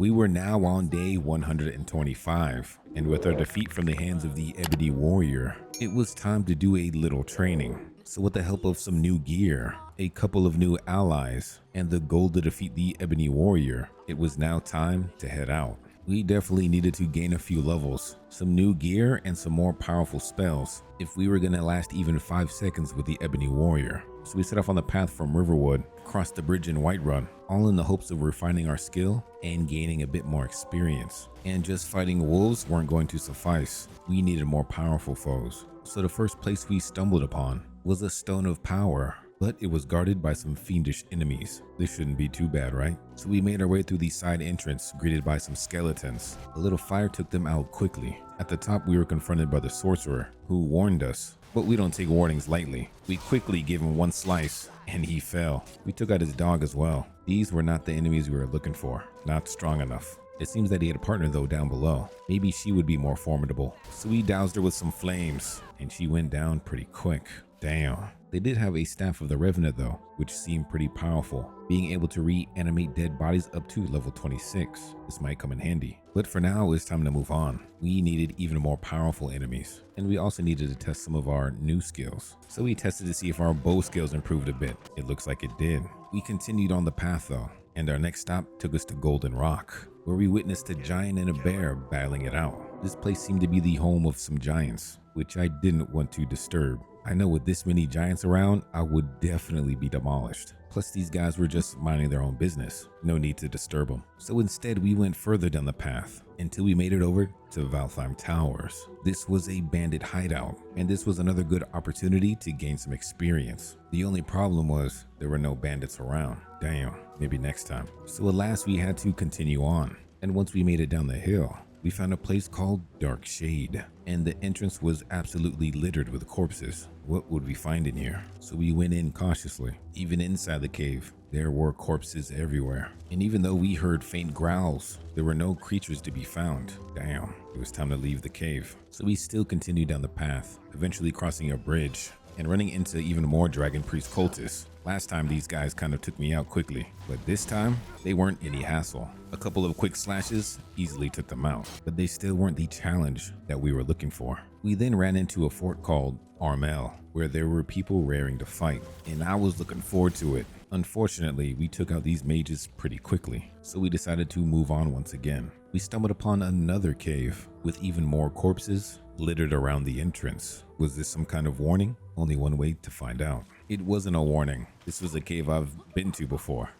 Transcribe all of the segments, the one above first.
We were now on day 125, and with our defeat from the hands of the Ebony Warrior, it was time to do a little training. So with the help of some new gear, a couple of new allies, and the goal to defeat the Ebony Warrior, it was now time to head out. We definitely needed to gain a few levels, some new gear, and some more powerful spells if we were going to last even 5 seconds with the Ebony Warrior. So we set off on the path from Riverwood, crossed the bridge in Whiterun, all in the hopes of refining our skill and gaining a bit more experience. And just fighting wolves weren't going to suffice. We needed more powerful foes. So the first place we stumbled upon was a Stone of Power, but it was guarded by some fiendish enemies. This shouldn't be too bad, right? So we made our way through the side entrance, greeted by some skeletons. A little fire took them out quickly. At the top, we were confronted by the sorcerer, who warned us, but we don't take warnings lightly. We quickly gave him one slice, and he fell. We took out his dog as well. These were not the enemies we were looking for, not strong enough. It seems that he had a partner though down below. Maybe she would be more formidable. So we doused her with some flames, and she went down pretty quick. Damn. They did have a Staff of the Revenant though, which seemed pretty powerful, being able to reanimate dead bodies up to level 26. This might come in handy. But for now, it's time to move on. We needed even more powerful enemies, and we also needed to test some of our new skills. So we tested to see if our bow skills improved a bit. It looks like it did. We continued on the path though, and our next stop took us to Golden Rock, where we witnessed a giant and a bear battling it out. This place seemed to be the home of some giants, which I didn't want to disturb. I know with this many giants around, I would definitely be demolished. Plus these guys were just minding their own business. No need to disturb them. So instead we went further down the path until we made it over to Valtheim Towers. This was a bandit hideout, and this was another good opportunity to gain some experience. The only problem was there were no bandits around. Damn, maybe next time. So alas, we had to continue on. And once we made it down the hill, we found a place called Dark Shade, and the entrance was absolutely littered with corpses. What would we find in here? So we went in cautiously. Even inside the cave, there were corpses everywhere. And even though we heard faint growls, there were no creatures to be found. Damn, it was time to leave the cave. So we still continued down the path, eventually crossing a bridge and running into even more Dragon Priest cultists. Last time these guys kind of took me out quickly, but this time they weren't any hassle. A couple of quick slashes easily took them out, but they still weren't the challenge that we were looking for. We then ran into a fort called Armel, where there were people raring to fight, and I was looking forward to it. Unfortunately, we took out these mages pretty quickly, so we decided to move on once again. We stumbled upon another cave with even more corpses littered around the entrance. Was this some kind of warning? Only one way to find out. It wasn't a warning. This was a cave I've been to before,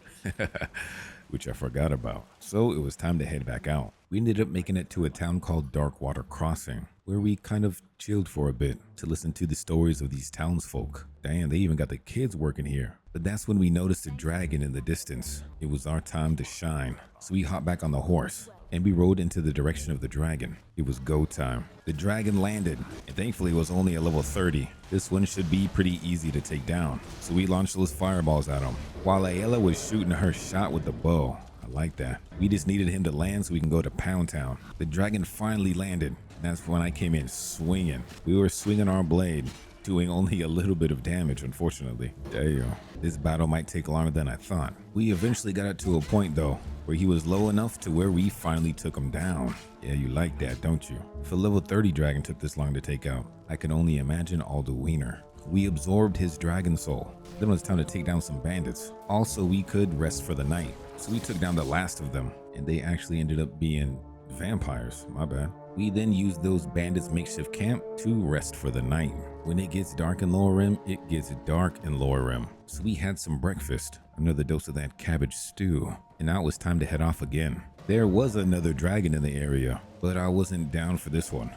which I forgot about. So it was time to head back out. We ended up making it to a town called Darkwater Crossing, where we kind of chilled for a bit to listen to the stories of these townsfolk. Damn, they even got the kids working here. But that's when we noticed a dragon in the distance. It was our time to shine. So we hopped back on the horse and we rode into the direction of the dragon. It was go time. The dragon landed, and thankfully it was only a level 30. This one should be pretty easy to take down. So we launched those fireballs at him, while Ayla was shooting her shot with the bow. I like that. We just needed him to land so we can go to Pound Town. The dragon finally landed. That's when I came in swinging. We were swinging our blade, doing only a little bit of damage, unfortunately. Damn, this battle might take longer than I thought. We eventually got it to a point though, where he was low enough to where we finally took him down. Yeah, you like that, don't you? If a level 30 dragon took this long to take out, I can only imagine Alduiner. We absorbed his dragon soul. Then it was time to take down some bandits. Also, we could rest for the night. So we took down the last of them, and they actually ended up being vampires, my bad. We then used those bandits' makeshift camp to rest for the night. When it gets dark in Lorerim, it gets dark in Lorerim. So we had some breakfast, another dose of that cabbage stew, and now it was time to head off again. There was another dragon in the area, but I wasn't down for this one.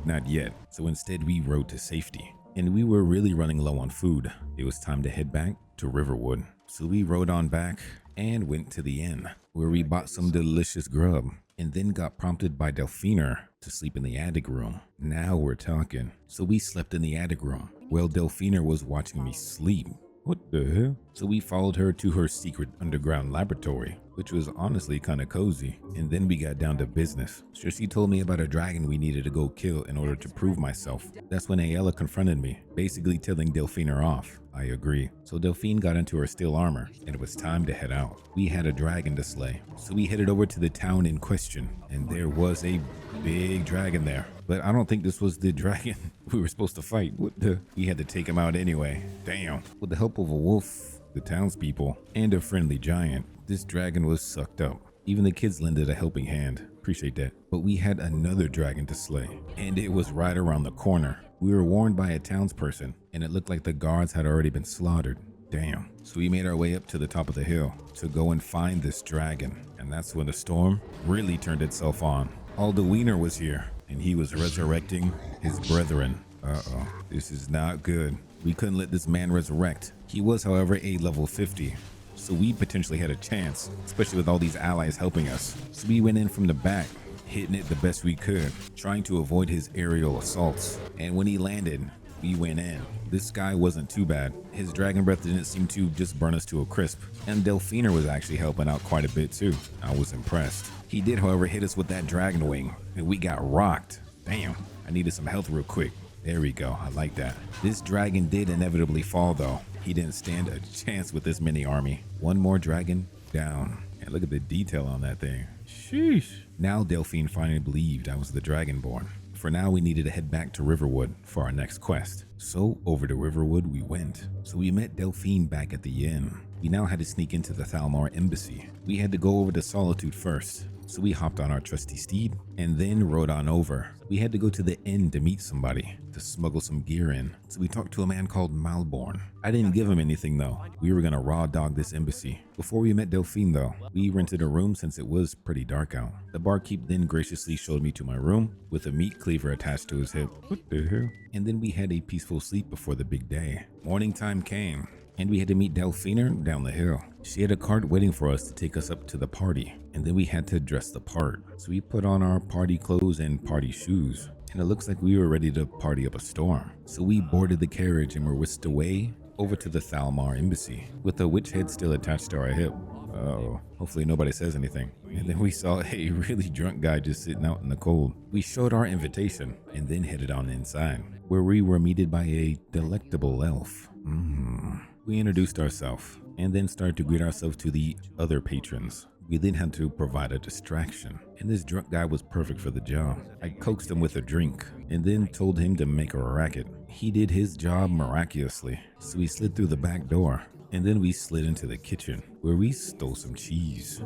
Not yet. So instead we rode to safety, and we were really running low on food. It was time to head back to Riverwood. So we rode on back and went to the inn, where we bought some delicious grub, and then got prompted by Delphine to sleep in the attic room. Now we're talking. So we slept in the attic room while Delphine was watching me sleep. What the hell? So we followed her to her secret underground laboratory, which was honestly kind of cozy, and then we got down to business. So she told me about a dragon we needed to go kill in order to prove myself. That's when Ayala confronted me, basically telling Delphine off. I agree. So Delphine got into her steel armor, and it was time to head out. We had a dragon to slay, so we headed over to the town in question, and there was a big dragon there. But I don't think this was the dragon we were supposed to fight. What the? We had to take him out anyway. Damn. With the help of a wolf, the townspeople, and a friendly giant, this dragon was sucked up. Even the kids lended a helping hand. Appreciate that. But we had another dragon to slay, and it was right around the corner. We were warned by a townsperson, and it looked like the guards had already been slaughtered. Damn. So we made our way up to the top of the hill to go and find this dragon. And that's when the storm really turned itself on. Aldewiener was here, and he was resurrecting his brethren. Uh-oh, this is not good. We couldn't let this man resurrect. He was, however, a level 50. So we potentially had a chance, especially with all these allies helping us. So we went in from the back, hitting it the best we could, trying to avoid his aerial assaults. And when he landed, we went in. This guy wasn't too bad. His dragon breath didn't seem to just burn us to a crisp. And Delphine was actually helping out quite a bit too. I was impressed. He did, however, hit us with that dragon wing, and we got rocked. Damn, I needed some health real quick. There we go, I like that. This dragon did inevitably fall though. He didn't stand a chance with this mini army. One more dragon down. And look at the detail on that thing. Sheesh. Now Delphine finally believed I was the Dragonborn. For now, we needed to head back to Riverwood for our next quest. So over to Riverwood we went. So we met Delphine back at the inn. We now had to sneak into the Thalmor embassy. We had to go over to Solitude first. So we hopped on our trusty steed and then rode on over. We had to go to the inn to meet somebody, to smuggle some gear in. So we talked to a man called Malborn. I didn't give him anything though. We were gonna raw dog this embassy. Before we met Delphine though, we rented a room since it was pretty dark out. The barkeep then graciously showed me to my room with a meat cleaver attached to his hip. What the hell? And then we had a peaceful sleep before the big day. Morning time came, and we had to meet Delphine down the hill. She had a cart waiting for us to take us up to the party, and then we had to dress the part. So we put on our party clothes and party shoes, and it looks like we were ready to party up a storm. So we boarded the carriage and were whisked away over to the Thalmor embassy, with a witch head still attached to our hip. Oh, hopefully nobody says anything. And then we saw a really drunk guy just sitting out in the cold. We showed our invitation and then headed on inside, where we were meted by a delectable elf. We introduced ourselves and then started to greet ourselves to the other patrons. We then had to provide a distraction, and this drunk guy was perfect for the job. I coaxed him with a drink and then told him to make a racket. He did his job miraculously, so we slid through the back door, and then we slid into the kitchen where we stole some cheese.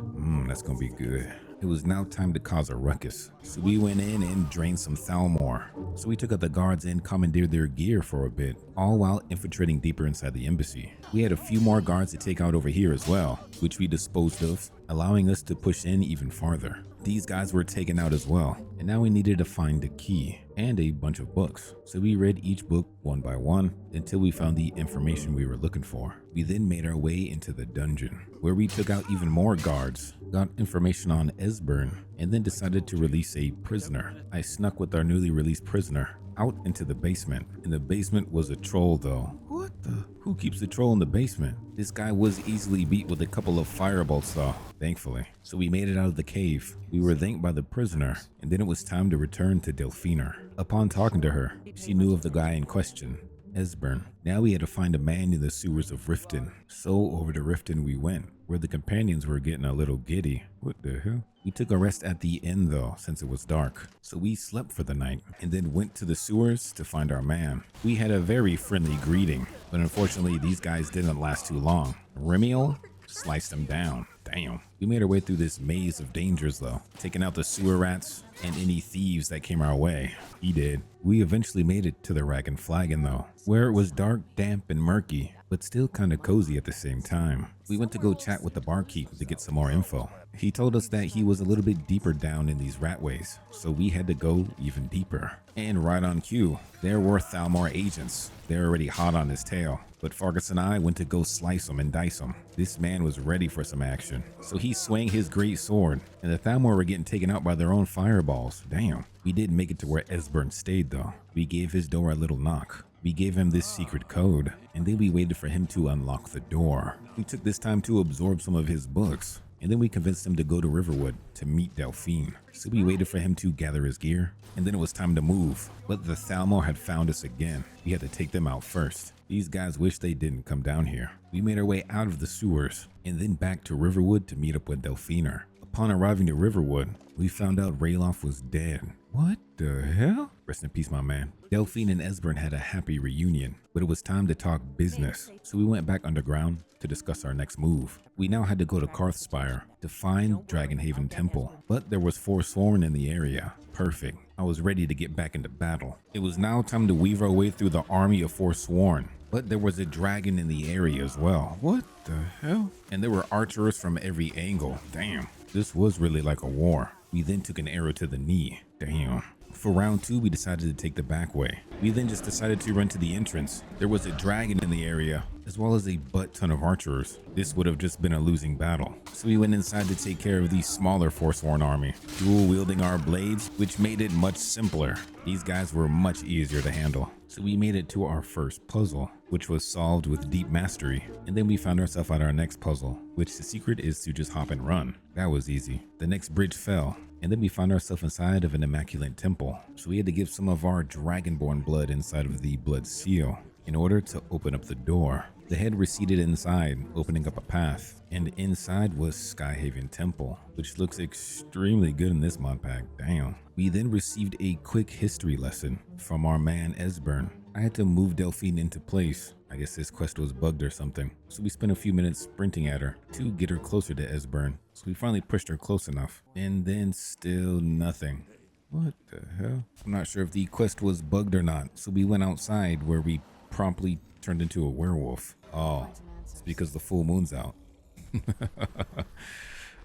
That's gonna be good. It was now time to cause a ruckus, so we went in and drained some Thalmor. So we took out the guards and commandeered their gear for a bit, all while infiltrating deeper inside the embassy. We had a few more guards to take out over here as well, which we disposed of, allowing us to push in even farther. These guys were taken out as well, and now we needed to find a key and a bunch of books. So we read each book one by one until we found the information we were looking for. We then made our way into the dungeon, where we took out even more guards, got information on Esbern, and then decided to release a prisoner. I snuck with our newly released prisoner out into the basement. In the basement was a troll though. What the? Who keeps the troll in the basement? This guy was easily beat with a couple of firebolts though, thankfully. So we made it out of the cave. We were thanked by the prisoner, and then it was time to return to Delphine. Upon talking to her, she knew of the guy in question, Esbern. Now we had to find a man in the sewers of Riften. So over to Riften we went, where the companions were getting a little giddy. What the hell? We took a rest at the inn though, since it was dark. So we slept for the night and then went to the sewers to find our man. We had a very friendly greeting, but unfortunately these guys didn't last too long. Remiel sliced him down. Damn. We made our way through this maze of dangers though, taking out the sewer rats and any thieves that came our way. He did. We eventually made it to the Rag Flagon though, where it was dark, damp, and murky, but still kind of cozy at the same time. We went to go chat with the barkeep to get some more info. He told us that he was a little bit deeper down in these ratways, so we had to go even deeper. And right on cue, there were Thalmor agents. They're already hot on his tail, but Fargus and I went to go slice him and dice him. This man was ready for some action, so he swung his great sword, and the Thalmor were getting taken out by their own fireballs. Damn. We did make it to where Esbern stayed though. We gave his door a little knock, We gave him this secret code, and then we waited for him to unlock the door. We took this time to absorb some of his books, and then we convinced him to go to Riverwood to meet Delphine. So we waited for him to gather his gear, and then it was time to move. But the Thalmor had found us again. We had to take them out first. These guys wish they didn't come down here. We made our way out of the sewers, and then back to Riverwood to meet up with Delphine. Upon arriving to Riverwood, we found out Ralof was dead. What the hell? Rest in peace, my man. Delphine and Esbern had a happy reunion, but it was time to talk business. So we went back underground to discuss our next move. We now had to go to Karthspire to find Dragonhaven Temple, but there was Forsworn in the area. Perfect. I was ready to get back into battle. It was now time to weave our way through the army of Forsworn, but there was a dragon in the area as well. What the hell? And there were archers from every angle. Damn. This was really like a war. We then took an arrow to the knee. Damn. For round 2, we decided to take the back way. We then just decided to run to the entrance. There was a dragon in the area, as well as a butt ton of archers. This would have just been a losing battle. So we went inside to take care of the smaller Forsworn army, dual wielding our blades, which made it much simpler. These guys were much easier to handle. So we made it to our first puzzle, which was solved with deep mastery. And then we found ourselves at our next puzzle, which the secret is to just hop and run. That was easy. The next bridge fell. And then we found ourselves inside of an immaculate temple. So we had to give some of our Dragonborn blood inside of the blood seal in order to open up the door. The head receded inside, opening up a path. And inside was Skyhaven Temple, which looks extremely good in this mod pack. Damn. We then received a quick history lesson from our man Esbern. I had to move Delphine into place. I guess this quest was bugged or something. So we spent a few minutes sprinting at her to get her closer to Esbern. So we finally pushed her close enough, and then still nothing. What the hell? I'm not sure if the quest was bugged or not. So we went outside where we promptly turned into a werewolf. Oh, it's because the full moon's out.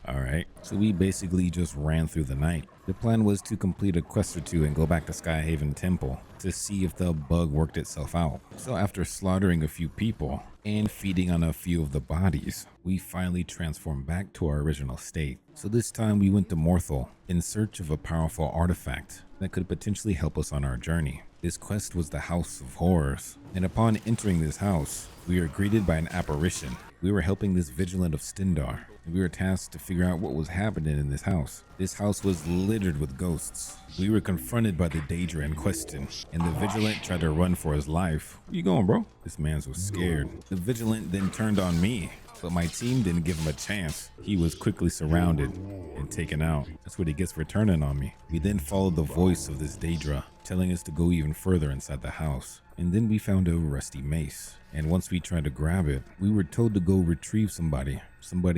Alright, so we basically just ran through the night. The plan was to complete a quest or two and go back to Skyhaven Temple to see if the bug worked itself out. So after slaughtering a few people and feeding on a few of the bodies, we finally transformed back to our original state. So this time we went to Morthal in search of a powerful artifact that could potentially help us on our journey. This quest was the House of Horrors, and upon entering this house, we were greeted by an apparition. We were helping this Vigilant of Stindar, and we were tasked to figure out what was happening in this house. This house was littered with ghosts. We were confronted by the Daedra in question, and the Vigilant tried to run for his life. Where you going, bro? This man was scared. The Vigilant then turned on me, but my team didn't give him a chance. He was quickly surrounded and taken out. That's what he gets for turning on me. We then followed the voice of this Daedra, telling us to go even further inside the house. And then we found a rusty mace. And once we tried to grab it, we were told to go retrieve somebody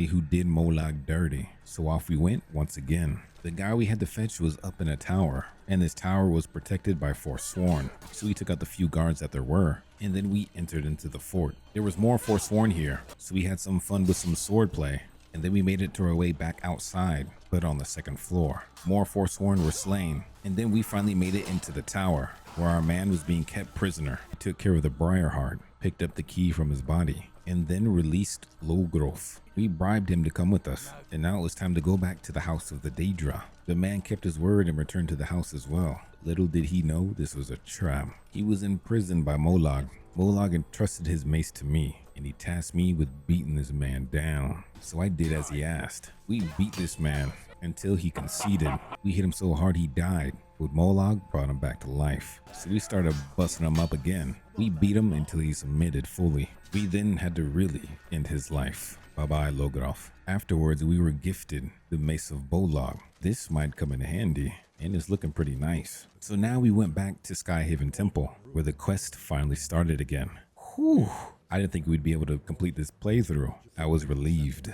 who did Molag dirty. So off we went once again. The guy we had to fetch was up in a tower, and this tower was protected by Forsworn. So we took out the few guards that there were, and then we entered into the fort. There was more Forsworn here, so we had some fun with some swordplay. And then we made it to our way back outside, but on the second floor. More Forsworn were slain, and then we finally made it into the tower, where our man was being kept prisoner. We took care of the Briarheart, picked up the key from his body, and then released Logrof. We bribed him to come with us, and now it was time to go back to the house of the Daedra. The man kept his word and returned to the house as well. Little did he know this was a trap. He was imprisoned by Molag. Molag entrusted his mace to me, and he tasked me with beating this man down. So I did as he asked. We beat this man until he conceded. We hit him so hard he died, but Molag brought him back to life. So we started busting him up again. We beat him until he submitted fully. We then had to really end his life. Bye-bye, Logrof. Afterwards, we were gifted the Mace of Bolog. This might come in handy, and it's looking pretty nice. So now we went back to Skyhaven Temple, where the quest finally started again. Whew. I didn't think we'd be able to complete this playthrough. I was relieved.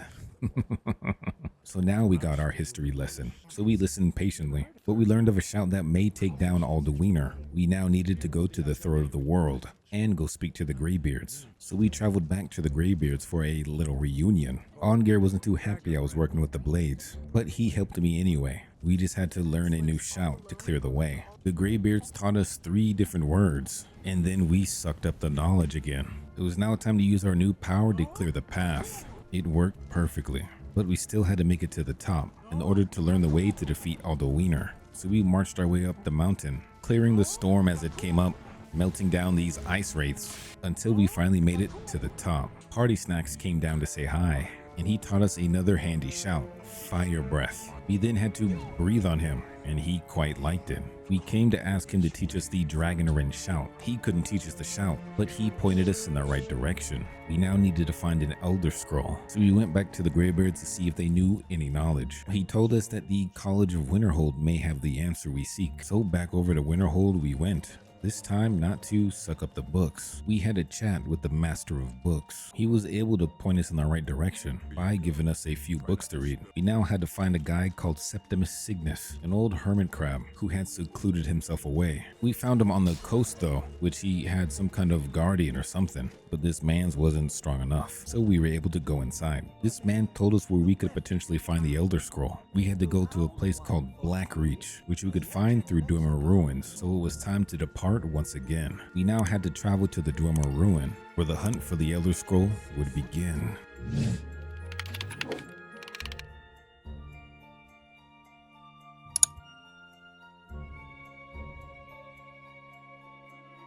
So now we got our history lesson. So we listened patiently, but we learned of a shout that may take down Alduiner. We now needed to go to the Throat of the World and go speak to the Greybeards. So we traveled back to the Greybeards for a little reunion. Ongear wasn't too happy I was working with the blades, but he helped me anyway. We just had to learn a new shout to clear the way. The Greybeards taught us 3 different words, and then we sucked up the knowledge again. It was now time to use our new power to clear the path. It worked perfectly, but we still had to make it to the top in order to learn the way to defeat Alduiner. So we marched our way up the mountain, clearing the storm as it came up, melting down these ice wraiths until we finally made it to the top. Party Snacks came down to say hi, and he taught us another handy shout, Fire Breath. We then had to breathe on him, and he quite liked it. We came to ask him to teach us the Dragonborn shout. He couldn't teach us the shout, but he pointed us in the right direction. We now needed to find an Elder Scroll, so we went back to the Greybeards to see if they knew any knowledge. He told us that the College of Winterhold may have the answer we seek, so back over to Winterhold we went. This time not to suck up the books. We had a chat with the Master of Books. He was able to point us in the right direction by giving us a few books to read. We now had to find a guy called Septimus Cygnus, an old hermit crab who had secluded himself away. We found him on the coast though, which he had some kind of guardian or something, but this man's wasn't strong enough, so we were able to go inside. This man told us where we could potentially find the Elder Scroll. We had to go to a place called Blackreach, which we could find through Dwemer Ruins, so it was time to depart once again. We now had to travel to the Dwemer Ruin, where the hunt for the Elder Scroll would begin.